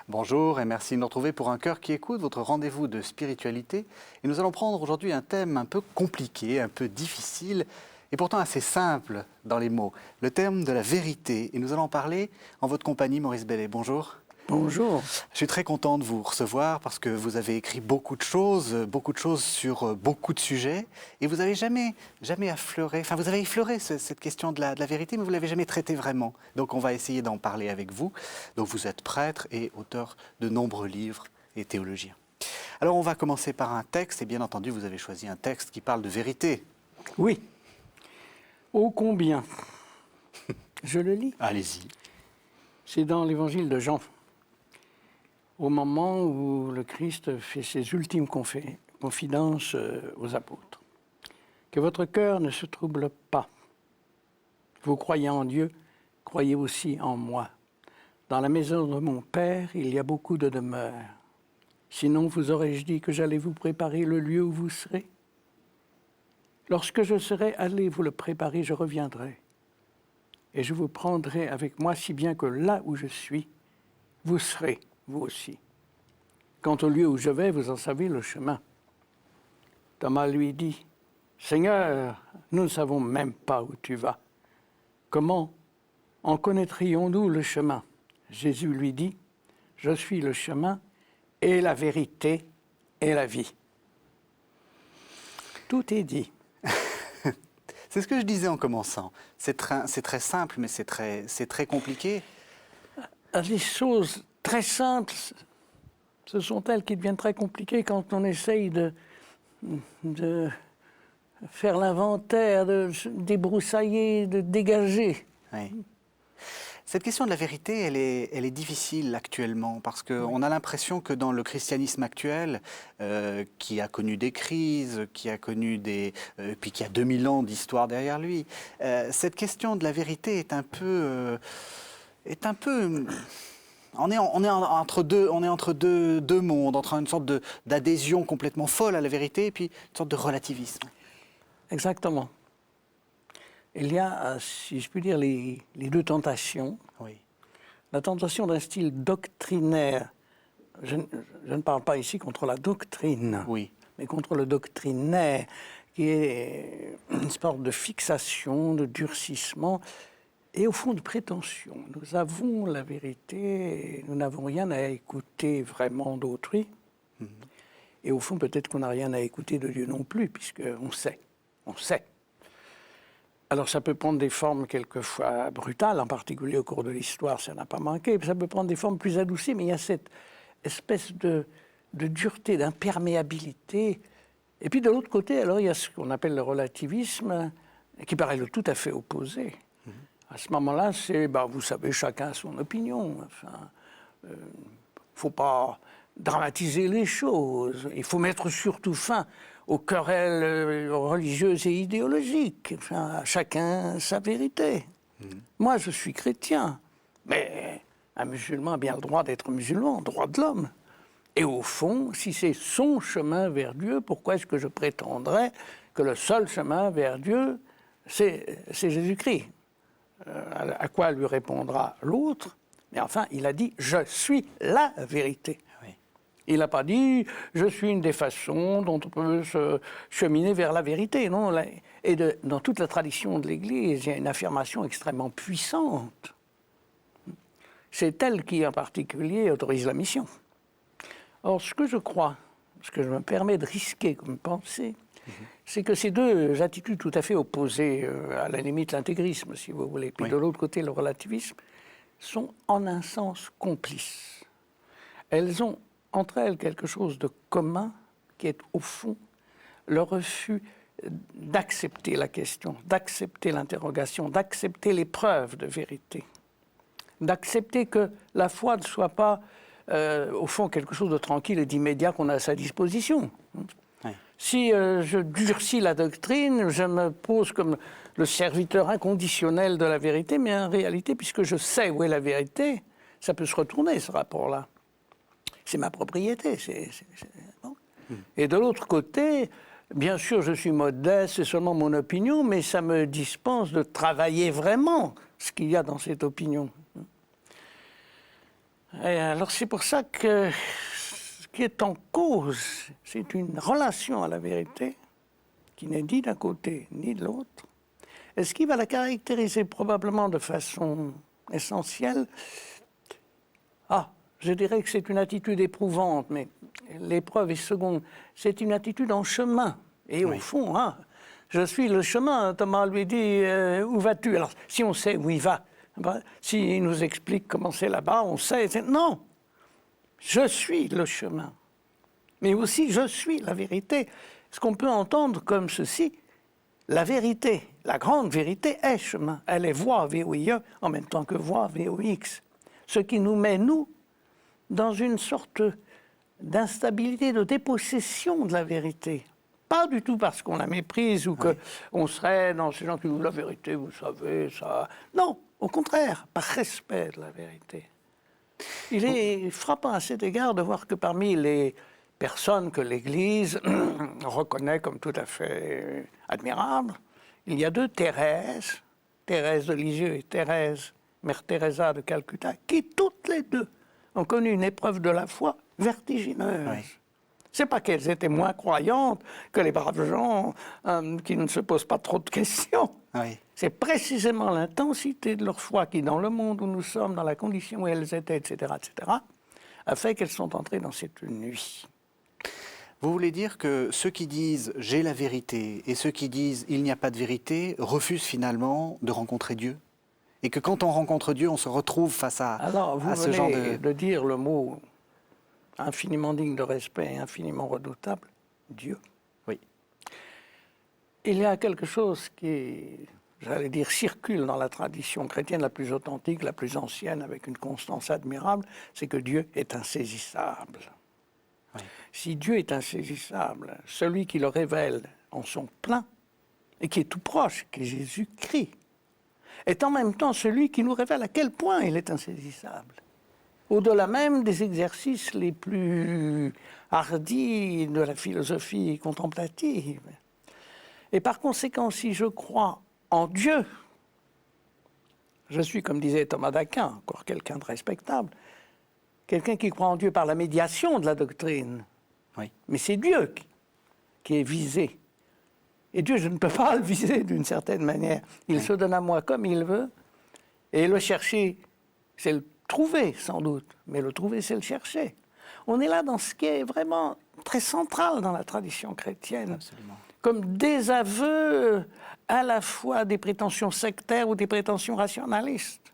Bonjour et merci de nous retrouver pour Un cœur qui écoute, votre rendez-vous de spiritualité. Et nous allons prendre aujourd'hui un thème un peu compliqué, un peu difficile et pourtant assez simple dans les mots. Le thème de la vérité. Et nous allons en parler en votre compagnie, Maurice Bellet. Bonjour. Bonjour. Je suis très content de vous recevoir parce que vous avez écrit beaucoup de choses sur beaucoup de sujets et vous n'avez jamais affleuré, enfin vous avez effleuré cette question de la vérité, mais vous ne l'avez jamais traitée vraiment. Donc on va essayer d'en parler avec vous. Donc vous êtes prêtre et auteur de nombreux livres et théologien. Alors on va commencer par un texte et bien entendu vous avez choisi un texte qui parle de vérité. Oui. Ô combien. Je le lis. Allez-y. C'est dans l'évangile de Jean. Au moment où le Christ fait ses ultimes confidences aux apôtres. Que votre cœur ne se trouble pas. Vous croyez en Dieu, croyez aussi en moi. Dans la maison de mon Père, il y a beaucoup de demeures. Sinon, vous aurais-je dit que j'allais vous préparer le lieu où vous serez? Lorsque je serai allé vous le préparer, je reviendrai. Et je vous prendrai avec moi, si bien que là où je suis, vous serez, vous aussi. Quant au lieu où je vais, vous en savez le chemin. Thomas lui dit, « Seigneur, nous ne savons même pas où tu vas. Comment en connaîtrions-nous le chemin ?» Jésus lui dit, « Je suis le chemin et la vérité et la vie. » Tout est dit. C'est ce que je disais en commençant. C'est très simple, mais c'est très compliqué. Les choses très simples, ce sont elles qui deviennent très compliquées quand on essaye de faire l'inventaire, de débroussailler, de dégager. Oui. Cette question de la vérité, elle est difficile actuellement parce qu'on a l'impression que dans le christianisme actuel, qui a connu des crises, qui a connu puis qui a 2000 ans d'histoire derrière lui, cette question de la vérité est un peu on est entre deux mondes, entre une sorte d'adhésion complètement folle à la vérité et puis une sorte de relativisme. Exactement. Il y a, si je puis dire, les deux tentations. Oui. La tentation d'un style doctrinaire. Je ne parle pas ici contre la doctrine, oui, mais contre le doctrinaire, qui est une sorte de fixation, de durcissement, et au fond de prétention. Nous avons la vérité, et nous n'avons rien à écouter vraiment d'autrui. Et au fond, peut-être qu'on n'a rien à écouter de Dieu non plus, puisqu'on sait. On sait. Alors ça peut prendre des formes quelquefois brutales, en particulier au cours de l'histoire, ça n'a pas manqué. Ça peut prendre des formes plus adoucies, mais il y a cette espèce de dureté, d'imperméabilité. Et puis de l'autre côté, alors il y a ce qu'on appelle le relativisme, qui paraît le tout à fait opposé. À ce moment-là, c'est, vous savez, chacun a son opinion. Enfin, faut pas dramatiser les choses. Il faut mettre surtout fin aux querelles religieuses et idéologiques. Enfin, chacun sa vérité. Moi, je suis chrétien, mais un musulman a bien le droit d'être musulman, droit de l'homme. Et au fond, si c'est son chemin vers Dieu, pourquoi est-ce que je prétendrais que le seul chemin vers Dieu, c'est Jésus-Christ? À quoi lui répondra l'autre? Mais enfin, il a dit « Je suis la vérité ». Il n'a pas dit « je suis une des façons dont on peut se cheminer vers la vérité ». Non, et dans toute la tradition de l'Église, il y a une affirmation extrêmement puissante. C'est elle qui, en particulier, autorise la mission. Or, ce que je crois, ce que je me permets de risquer comme pensée, c'est que ces deux attitudes tout à fait opposées, à la limite l'intégrisme, si vous voulez, puis de l'autre côté le relativisme, sont en un sens complices. Elles ont entre elles quelque chose de commun qui est au fond le refus d'accepter la question, d'accepter l'interrogation, d'accepter l'épreuve de vérité, d'accepter que la foi ne soit pas au fond quelque chose de tranquille et d'immédiat qu'on a à sa disposition. Si je durcis la doctrine, je me pose comme le serviteur inconditionnel de la vérité, mais en réalité, puisque je sais où est la vérité, ça peut se retourner, ce rapport-là. C'est ma propriété. Bon. Et de l'autre côté, bien sûr, je suis modeste, c'est seulement mon opinion, mais ça me dispense de travailler vraiment ce qu'il y a dans cette opinion. Et alors c'est pour ça que ce qui est en cause, c'est une relation à la vérité qui n'est ni d'un côté ni de l'autre. Et ce qui va la caractériser probablement de façon essentielle, je dirais que c'est une attitude éprouvante, mais l'épreuve est seconde. C'est une attitude en chemin. Et au fond, je suis le chemin. Thomas lui dit, où vas-tu? Alors, si on sait où il va, s'il nous explique comment c'est là-bas, on sait. Non, je suis le chemin. Mais aussi, je suis la vérité. Ce qu'on peut entendre comme ceci, la vérité, la grande vérité est chemin. Elle est voie, V-O-I-E, en même temps que voie, V-O-X. Ce qui nous met, nous, dans une sorte d'instabilité, de dépossession de la vérité. Pas du tout parce qu'on la méprise ou qu'on serait dans ces gens qui disent la vérité, vous savez, ça... Non, au contraire, par respect de la vérité. Il est frappant à cet égard de voir que parmi les personnes que l'Église reconnaît comme tout à fait admirables, il y a deux Thérèse, Thérèse de Lisieux et Thérèse, Mère Teresa de Calcutta, qui toutes les deux ont connu une épreuve de la foi vertigineuse. Oui. C'est pas qu'elles étaient moins croyantes que les braves gens qui ne se posent pas trop de questions. Oui. C'est précisément l'intensité de leur foi qui, dans le monde où nous sommes, dans la condition où elles étaient, etc., a fait qu'elles sont entrées dans cette nuit. Vous voulez dire que ceux qui disent « j'ai la vérité » et ceux qui disent « il n'y a pas de vérité » refusent finalement de rencontrer Dieu? Et que quand on rencontre Dieu, on se retrouve face à ce genre de... Alors, vous venez de dire le mot infiniment digne de respect et infiniment redoutable, Dieu. Oui. Il y a quelque chose qui, j'allais dire, circule dans la tradition chrétienne la plus authentique, la plus ancienne, avec une constance admirable, c'est que Dieu est insaisissable. Oui. Si Dieu est insaisissable, celui qui le révèle en son plein, et qui est tout proche, qui est Jésus-Christ, est en même temps celui qui nous révèle à quel point il est insaisissable. Au-delà même des exercices les plus hardis de la philosophie contemplative. Et par conséquent, si je crois en Dieu, je suis, comme disait Thomas d'Aquin, encore quelqu'un de respectable, quelqu'un qui croit en Dieu par la médiation de la doctrine. Oui. Mais c'est Dieu qui est visé. Et Dieu, je ne peux pas le viser d'une certaine manière. Il se donne à moi comme il veut. Et le chercher, c'est le trouver, sans doute. Mais le trouver, c'est le chercher. On est là dans ce qui est vraiment très central dans la tradition chrétienne. Absolument. Comme désaveu à la fois des prétentions sectaires ou des prétentions rationalistes.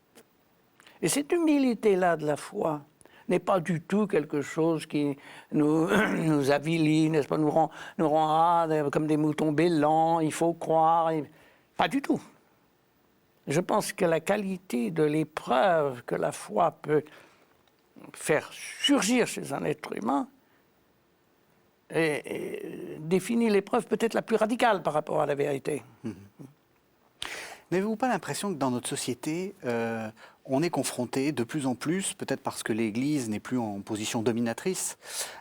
Et cette humilité-là de la foi n'est pas du tout quelque chose qui nous avilit, n'est-ce pas, nous rend comme des moutons bêlants, il faut croire. Pas du tout. Je pense que la qualité de l'épreuve que la foi peut faire surgir chez un être humain définit l'épreuve peut-être la plus radicale par rapport à la vérité. N'avez-vous pas l'impression que dans notre société, on est confronté de plus en plus, peut-être parce que l'Église n'est plus en position dominatrice,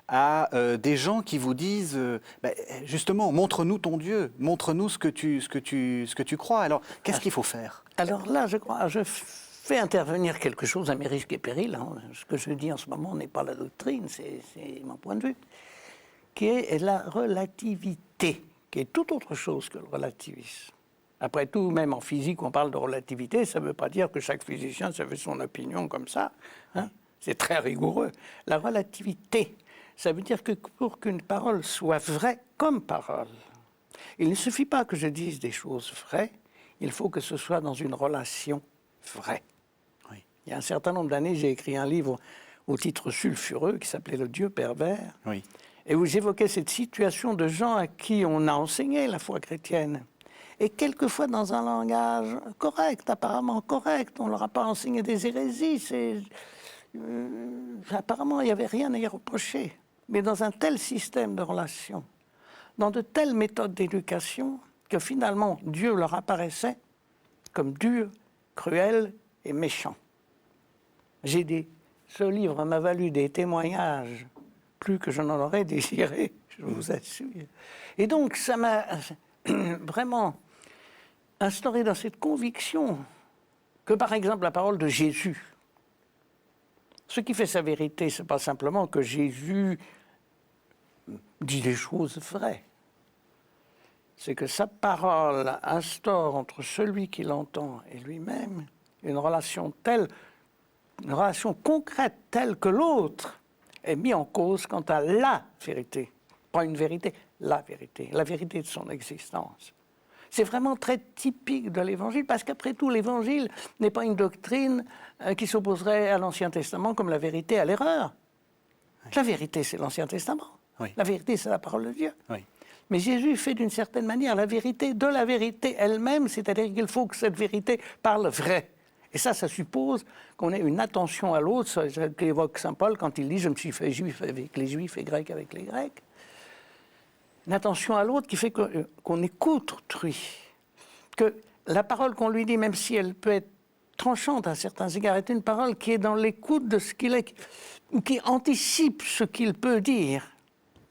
à des gens qui vous disent justement, montre-nous ton Dieu, montre-nous ce que tu crois. Alors, qu'est-ce qu'il faut faire? Alors là, je fais intervenir quelque chose à mes risques et périls. Hein. Ce que je dis en ce moment n'est pas la doctrine, c'est mon point de vue, qui est la relativité, qui est tout autre chose que le relativisme. Après tout, même en physique, on parle de relativité, ça ne veut pas dire que chaque physicien se fait son opinion comme ça. Hein? C'est très rigoureux. La relativité, ça veut dire que pour qu'une parole soit vraie comme parole, il ne suffit pas que je dise des choses vraies, il faut que ce soit dans une relation vraie. Oui. Il y a un certain nombre d'années, j'ai écrit un livre au titre sulfureux qui s'appelait « Le Dieu pervers oui. » et où j'évoquais cette situation de gens à qui on a enseigné la foi chrétienne. Et quelquefois dans un langage correct, apparemment correct. On ne leur a pas enseigné des hérésies. Apparemment, il n'y avait rien à y reprocher. Mais dans un tel système de relations, dans de telles méthodes d'éducation, que finalement, Dieu leur apparaissait comme dur, cruel et méchant. J'ai dit, ce livre m'a valu des témoignages plus que je n'en aurais désiré, je vous assure. Et donc, ça m'a vraiment instauré dans cette conviction que, par exemple, la parole de Jésus Ce qui fait sa vérité, ce n'est pas simplement que Jésus dit des choses vraies. C'est que sa parole instaure entre celui qui l'entend et lui-même une relation concrète telle que l'autre est mis en cause quant à la vérité. Pas une vérité, la vérité de son existence. C'est vraiment très typique de l'Évangile, parce qu'après tout, l'Évangile n'est pas une doctrine qui s'opposerait à l'Ancien Testament comme la vérité à l'erreur. Oui. La vérité, c'est l'Ancien Testament. Oui. La vérité, c'est la parole de Dieu. Oui. Mais Jésus fait d'une certaine manière la vérité de la vérité elle-même, c'est-à-dire qu'il faut que cette vérité parle vrai. Et ça suppose qu'on ait une attention à l'autre, ce qu'évoque saint Paul quand il dit « je me suis fait juif avec les juifs et grec avec les grecs ». Une attention à l'autre qui fait qu'on écoute autrui. Que la parole qu'on lui dit, même si elle peut être tranchante à certains égards, est une parole qui est dans l'écoute de ce qu'il est, ou qui anticipe ce qu'il peut dire.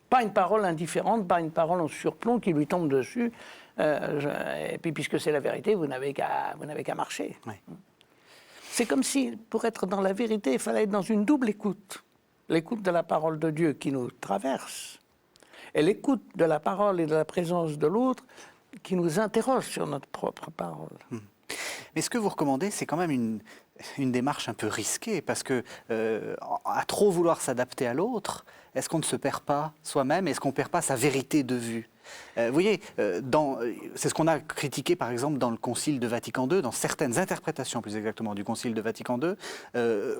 Pas une parole indifférente, pas une parole en surplomb qui lui tombe dessus. Et puis, puisque c'est la vérité, vous n'avez qu'à marcher. Oui. C'est comme si, pour être dans la vérité, il fallait être dans une double écoute. L'écoute de la parole de Dieu qui nous traverse, et l'écoute de la parole et de la présence de l'autre qui nous interroge sur notre propre parole. Mais ce que vous recommandez, c'est quand même une démarche un peu risquée, parce que à trop vouloir s'adapter à l'autre, est-ce qu'on ne se perd pas soi-même? Est-ce qu'on ne perd pas sa vérité de vue? Vous voyez, c'est ce qu'on a critiqué par exemple dans le Concile de Vatican II, dans certaines interprétations plus exactement du Concile de Vatican II,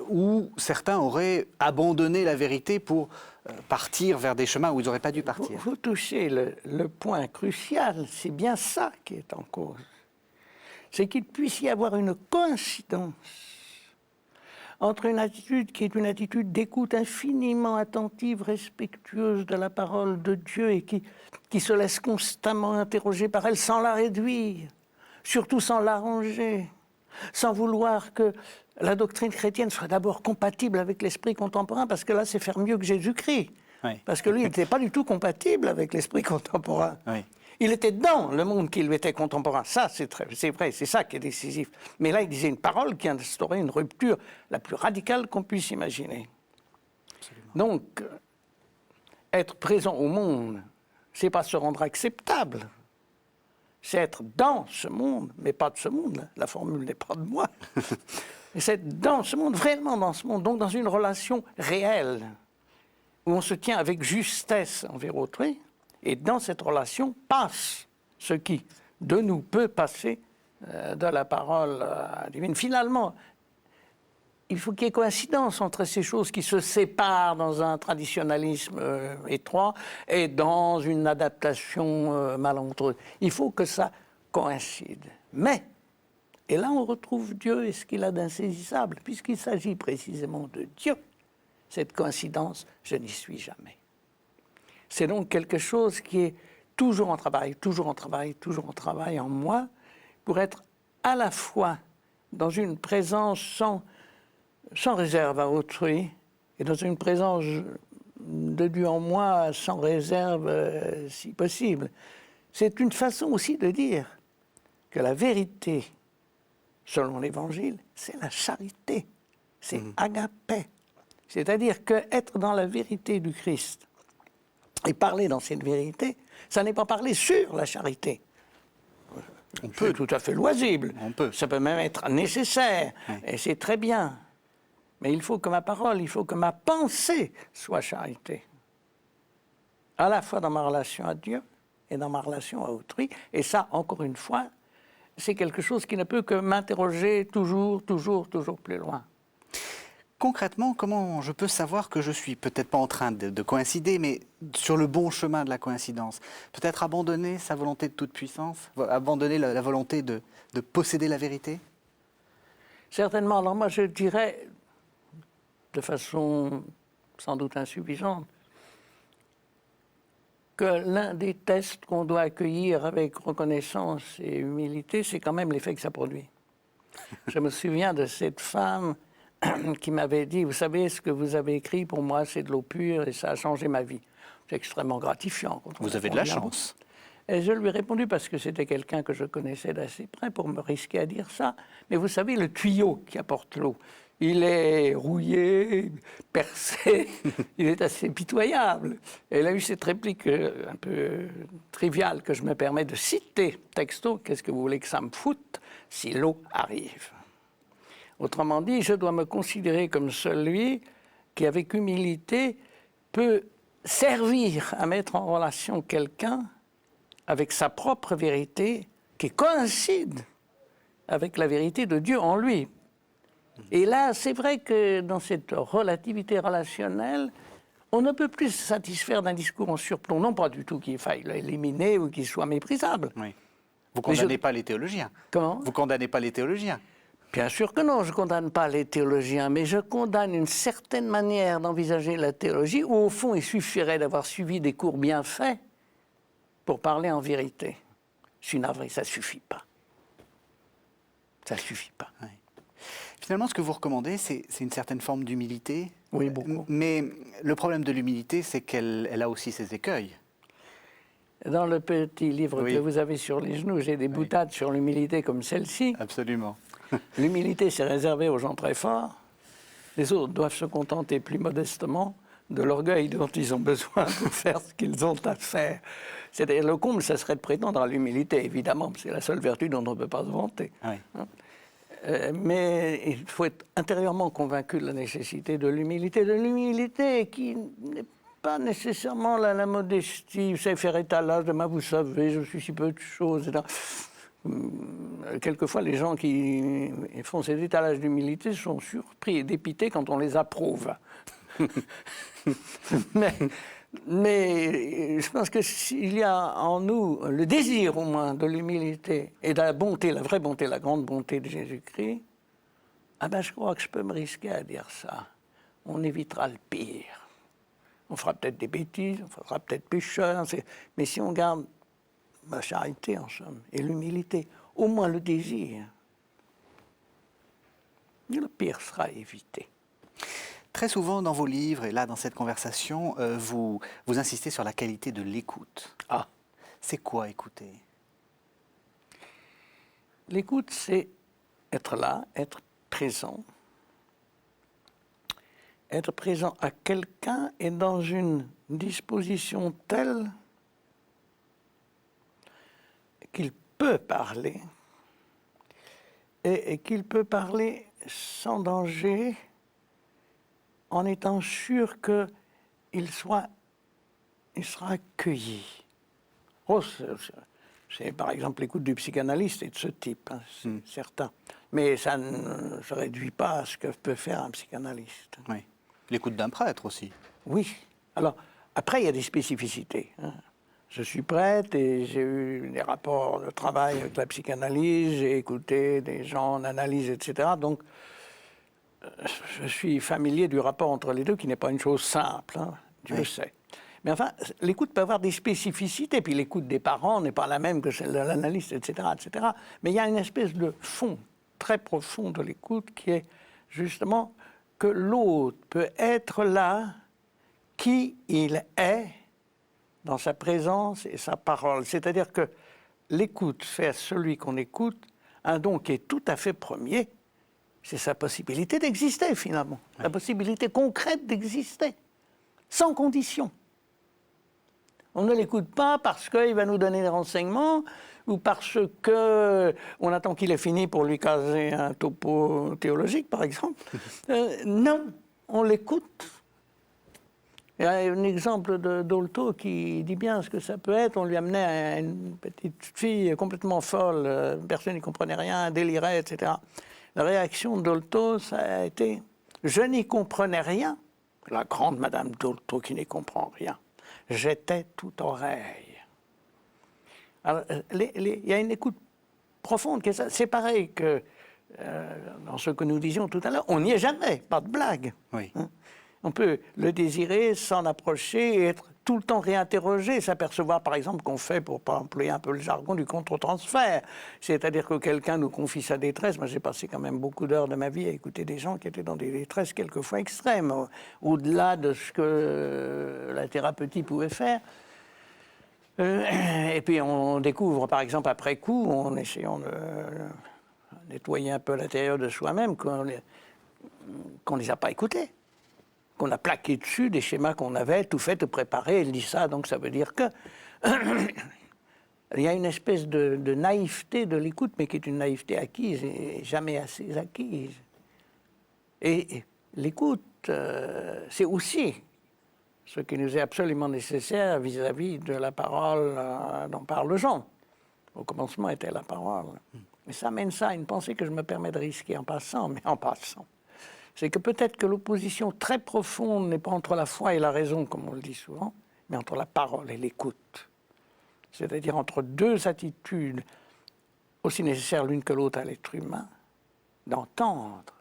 où certains auraient abandonné la vérité pour partir vers des chemins où ils n'auraient pas dû partir. Vous touchez le point crucial, c'est bien ça qui est en cause. C'est qu'il puisse y avoir une coïncidence entre une attitude qui est une attitude d'écoute infiniment attentive, respectueuse de la parole de Dieu et qui se laisse constamment interroger par elle sans la réduire, surtout sans l'arranger, sans vouloir que la doctrine chrétienne soit d'abord compatible avec l'esprit contemporain, parce que là, c'est faire mieux que Jésus-Christ. Oui. Parce que lui, il n'était pas du tout compatible avec l'esprit contemporain. Oui. Il était dans le monde qui lui était contemporain. Ça, c'est vrai, c'est ça qui est décisif. Mais là, il disait une parole qui instaurait une rupture la plus radicale qu'on puisse imaginer. Absolument. Donc, être présent au monde, c'est pas se rendre acceptable. C'est être dans ce monde, mais pas de ce monde. La formule n'est pas de moi. C'est être dans ce monde, vraiment dans ce monde, donc dans une relation réelle, où on se tient avec justesse envers autrui. Et dans cette relation passe ce qui, de nous, peut passer de la parole divine. Finalement, il faut qu'il y ait coïncidence entre ces choses qui se séparent dans un traditionnalisme étroit et dans une adaptation malencontreuse. Il faut que ça coïncide. Mais, et là on retrouve Dieu et ce qu'il a d'insaisissable, puisqu'il s'agit précisément de Dieu. Cette coïncidence, je n'y suis jamais. C'est donc quelque chose qui est toujours en travail, toujours en travail, toujours en travail en moi, pour être à la fois dans une présence sans réserve à autrui, et dans une présence de Dieu en moi sans réserve si possible. C'est une façon aussi de dire que la vérité, selon l'Évangile, c'est la charité, c'est agapé. C'est-à-dire qu'être dans la vérité du Christ, et parler dans cette vérité, ça n'est pas parler sur la charité. On peut tout à fait loisible. Ça peut même être nécessaire. Oui. Et c'est très bien. Mais il faut que ma parole, il faut que ma pensée soit charité. À la fois dans ma relation à Dieu et dans ma relation à autrui. Et ça, encore une fois, c'est quelque chose qui ne peut que m'interroger toujours plus loin. Concrètement, comment je peux savoir que je suis peut-être pas en train de coïncider, mais sur le bon chemin de la coïncidence? Peut-être abandonner sa volonté de toute puissance, abandonner la volonté de posséder la vérité? Certainement. Alors moi, je dirais, de façon sans doute insuffisante, que l'un des tests qu'on doit accueillir avec reconnaissance et humilité, c'est quand même l'effet que ça produit. Je me souviens de cette femme qui m'avait dit, vous savez, ce que vous avez écrit, pour moi, c'est de l'eau pure et ça a changé ma vie. C'est extrêmement gratifiant. Vous avez de la chance. Et je lui ai répondu, parce que c'était quelqu'un que je connaissais d'assez près, pour me risquer à dire ça. Mais vous savez, le tuyau qui apporte l'eau, il est rouillé, percé, il est assez pitoyable. Et il a eu cette réplique un peu triviale que je me permets de citer, texto, qu'est-ce que vous voulez que ça me foute si l'eau arrive? Autrement dit, je dois me considérer comme celui qui, avec humilité, peut servir à mettre en relation quelqu'un avec sa propre vérité qui coïncide avec la vérité de Dieu en lui. Et là, c'est vrai que dans cette relativité relationnelle, on ne peut plus se satisfaire d'un discours en surplomb. Non pas du tout qu'il faille l'éliminer ou qu'il soit méprisable. Oui. Vous ne condamnez pas les théologiens. Comment? Vous ne condamnez pas les théologiens. Bien sûr que non, je ne condamne pas les théologiens, mais je condamne une certaine manière d'envisager la théologie où, au fond, il suffirait d'avoir suivi des cours bien faits pour parler en vérité. Je suis navré, ça ne suffit pas. Ça ne suffit pas. Oui. Finalement, ce que vous recommandez, c'est une certaine forme d'humilité. Oui, beaucoup. Mais le problème de l'humilité, c'est qu'elle a aussi ses écueils. Dans le petit livre Oui. que vous avez sur les genoux, j'ai des boutades sur l'humilité comme celle-ci. Absolument. L'humilité, c'est réservé aux gens très forts. Les autres doivent se contenter plus modestement de l'orgueil dont ils ont besoin pour faire ce qu'ils ont à faire. C'est-à-dire, le comble, ça serait de prétendre à l'humilité, évidemment, c'est la seule vertu dont on ne peut pas se vanter. Oui. Mais il faut être intérieurement convaincu de la nécessité de l'humilité qui n'est pas nécessairement la modestie, c'est faire étalage de vous savez, je suis si peu de choses. Quelquefois, les gens qui font cet étalage d'humilité sont surpris et dépités quand on les approuve. mais je pense que s'il y a en nous le désir au moins de l'humilité et de la bonté, la vraie bonté, la grande bonté de Jésus-Christ, ah ben je crois que je peux me risquer à dire ça. On évitera le pire. On fera peut-être des bêtises, on fera peut-être pécheur, mais si on garde la charité en somme et l'humilité, au moins le désir, le pire sera évité. Très souvent dans vos livres, et là dans cette conversation, vous insistez sur la qualité de l'écoute. Ah. C'est quoi écouter? L'écoute, c'est être là, être présent. Être présent à quelqu'un et dans une disposition telle qu'il peut parler et qu'il peut parler sans danger en étant sûr qu'il sera accueilli. Oh, c'est par exemple l'écoute du psychanalyste et de ce type, hein, c'est certain. Mais ça ne se réduit pas à ce que peut faire un psychanalyste. Oui. L'écoute d'un prêtre aussi. Oui. Alors, après, il y a des spécificités. Hein. Je suis prêtre et j'ai eu des rapports de travail avec la psychanalyse, j'ai écouté des gens en analyse, etc. Donc, je suis familier du rapport entre les deux, qui n'est pas une chose simple, hein, Dieu le sait. Mais enfin, l'écoute peut avoir des spécificités, puis l'écoute des parents n'est pas la même que celle de l'analyste, etc., etc. Mais il y a une espèce de fond très profond de l'écoute qui est justement que l'autre peut être là, qui il est, dans sa présence et sa parole. C'est-à-dire que l'écoute fait à celui qu'on écoute un don qui est tout à fait premier, c'est sa possibilité d'exister finalement, la possibilité concrète d'exister, sans condition. On ne l'écoute pas parce qu'il va nous donner des renseignements ou parce qu'on attend qu'il ait fini pour lui caser un topo théologique, par exemple. Non, on l'écoute. Il y a un exemple de Dolto qui dit bien ce que ça peut être. On lui amenait une petite fille complètement folle, personne n'y comprenait rien, délirait, etc. La réaction de Dolto, ça a été « Je n'y comprenais rien ». La grande Madame Dolto qui n'y comprend rien. J'étais tout oreille. Alors, il y a une écoute profonde. C'est pareil que dans ce que nous disions tout à l'heure. On n'y est jamais, pas de blague. Oui. Hein? On peut le désirer, s'en approcher et être tout le temps réinterrogé, s'apercevoir par exemple qu'on fait, pour pas employer un peu le jargon, du contre-transfert. C'est-à-dire que quelqu'un nous confie sa détresse. Moi, j'ai passé quand même beaucoup d'heures de ma vie à écouter des gens qui étaient dans des détresses quelquefois extrêmes, au-delà de ce que la thérapeutie pouvait faire. Et puis on découvre, par exemple, après coup, en essayant de nettoyer un peu l'intérieur de soi-même, qu'on ne les a pas écoutés, qu'on a plaqué dessus des schémas qu'on avait tout fait, tout préparé. Il dit ça, donc ça veut dire que... Il y a une espèce de naïveté de l'écoute, mais qui est une naïveté acquise et jamais assez acquise. Et l'écoute, c'est aussi ce qui nous est absolument nécessaire vis-à-vis de la parole dont parle Jean. Au commencement était la parole. Mais ça mène ça à une pensée que je me permets de risquer en passant, c'est que peut-être que l'opposition très profonde n'est pas entre la foi et la raison, comme on le dit souvent, mais entre la parole et l'écoute. C'est-à-dire entre deux attitudes aussi nécessaires l'une que l'autre à l'être humain, d'entendre,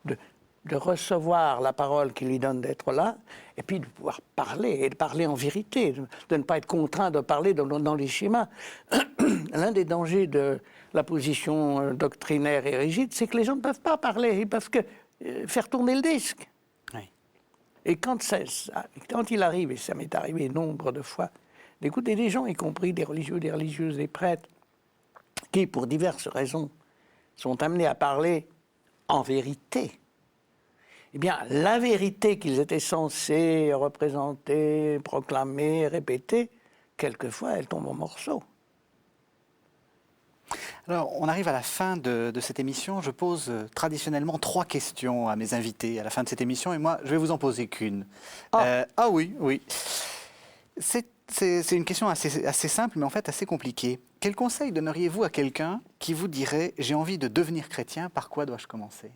de recevoir la parole qui lui donne d'être là, et puis de pouvoir parler, et de parler en vérité, de ne pas être contraint de parler dans les schémas. L'un des dangers de la position doctrinaire et rigide, c'est que les gens ne peuvent pas parler, ils peuvent que faire tourner le disque. Oui. Et quand il arrive, et ça m'est arrivé nombre de fois, d'écouter des gens, y compris des religieux, des religieuses, des prêtres, qui, pour diverses raisons, sont amenés à parler en vérité, eh bien, la vérité qu'ils étaient censés représenter, proclamer, répéter, quelquefois, elle tombe en morceaux. Alors, on arrive à la fin de cette émission. Je pose traditionnellement 3 questions à mes invités à la fin de cette émission, et moi, je vais vous en poser qu'une. Ah oui, oui. C'est une question assez simple, mais en fait assez compliquée. Quel conseil donneriez-vous à quelqu'un qui vous dirait « j'ai envie de devenir chrétien, par quoi dois-je commencer ?»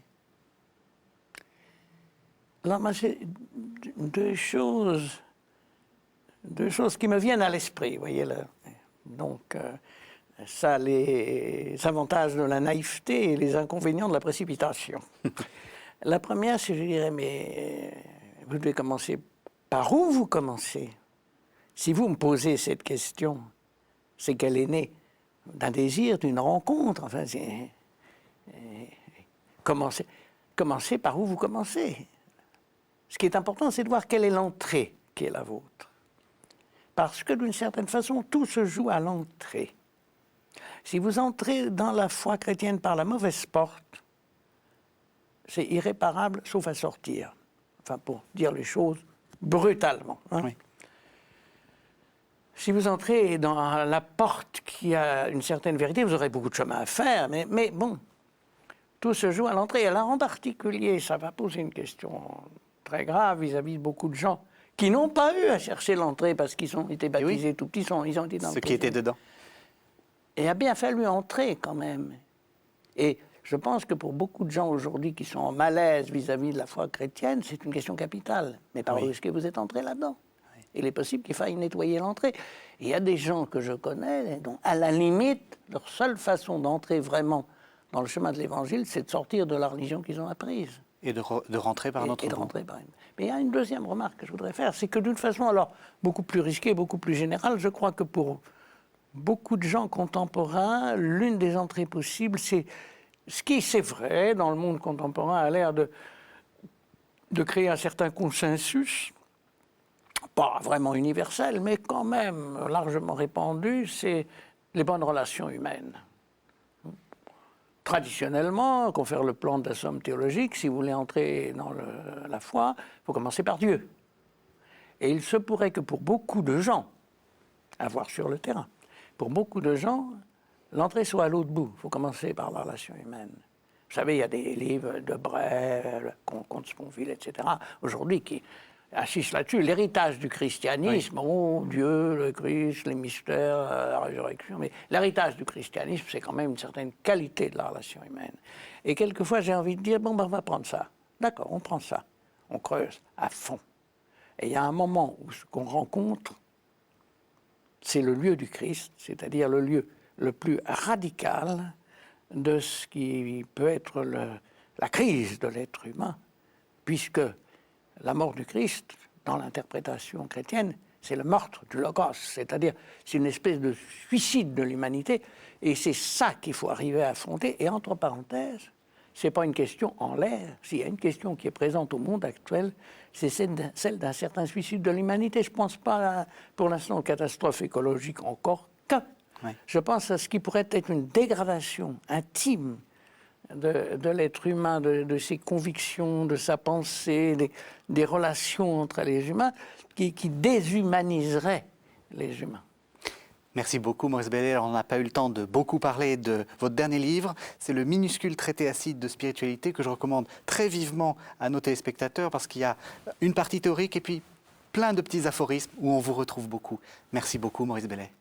Alors, moi, j'ai deux choses qui me viennent à l'esprit, voyez là. Donc, ça, les avantages de la naïveté et les inconvénients de la précipitation. La première, c'est, je dirais, mais vous devez commencer par où vous commencez. Si vous me posez cette question, c'est qu'elle est née d'un désir, d'une rencontre. Enfin, commencez par où vous commencez. Ce qui est important, c'est de voir quelle est l'entrée qui est la vôtre. Parce que d'une certaine façon, tout se joue à l'entrée. Si vous entrez dans la foi chrétienne par la mauvaise porte, c'est irréparable, sauf à sortir. Enfin, pour dire les choses brutalement. Hein. Oui. Si vous entrez dans la porte qui a une certaine vérité, vous aurez beaucoup de chemin à faire, mais bon, tout se joue à l'entrée. Et là, en particulier, ça va poser une question très grave vis-à-vis de beaucoup de gens qui n'ont pas eu à chercher l'entrée parce qu'ils ont été baptisés tout petits, ils ont été dans ceux qui étaient dedans. Et il a bien fallu entrer quand même. Et je pense que pour beaucoup de gens aujourd'hui qui sont en malaise vis-à-vis de la foi chrétienne, c'est une question capitale. Mais par où est-ce que vous êtes entré là-dedans ? Il est possible qu'il faille nettoyer l'entrée. Il y a des gens que je connais, dont à la limite, leur seule façon d'entrer vraiment dans le chemin de l'Évangile, c'est de sortir de la religion qu'ils ont apprise. Et de rentrer par notre de rentrer par une. Mais il y a une deuxième remarque que je voudrais faire, c'est que d'une façon alors beaucoup plus risquée, beaucoup plus générale, je crois que pour beaucoup de gens contemporains, l'une des entrées possibles, c'est ce qui, c'est vrai, dans le monde contemporain, a l'air de créer un certain consensus, pas vraiment universel, mais quand même largement répandu, c'est les bonnes relations humaines. Traditionnellement, qu'on fait le plan de la somme théologique, si vous voulez entrer dans la foi, il faut commencer par Dieu. Et il se pourrait que pour beaucoup de gens, à voir sur le terrain, pour beaucoup de gens, l'entrée soit à l'autre bout. Il faut commencer par la relation humaine. Vous savez, il y a des livres de Bray, Comte Sponville, etc., aujourd'hui qui assistent là-dessus. L'héritage du christianisme, oui. Oh Dieu, le Christ, les mystères, la résurrection, mais l'héritage du christianisme, c'est quand même une certaine qualité de la relation humaine. Et quelquefois, j'ai envie de dire, bon, ben, on va prendre ça. D'accord, on prend ça. On creuse à fond. Et il y a un moment où ce qu'on rencontre, c'est le lieu du Christ, c'est-à-dire le lieu le plus radical de ce qui peut être la crise de l'être humain, puisque la mort du Christ, dans l'interprétation chrétienne, c'est le meurtre du logos, c'est-à-dire c'est une espèce de suicide de l'humanité, et c'est ça qu'il faut arriver à affronter. Et entre parenthèses, ce n'est pas une question en l'air, s'il y a une question qui est présente au monde actuel, c'est celle d'un certain suicide de l'humanité. Je ne pense pas pour l'instant aux catastrophes écologiques encore que. Oui. Je pense à ce qui pourrait être une dégradation intime de l'être humain, de ses convictions, de sa pensée, des relations entre les humains, qui déshumaniserait les humains. Merci beaucoup Maurice Bellet. On n'a pas eu le temps de beaucoup parler de votre dernier livre. C'est le minuscule traité acide de spiritualité que je recommande très vivement à nos téléspectateurs parce qu'il y a une partie théorique et puis plein de petits aphorismes où on vous retrouve beaucoup. Merci beaucoup Maurice Bellet.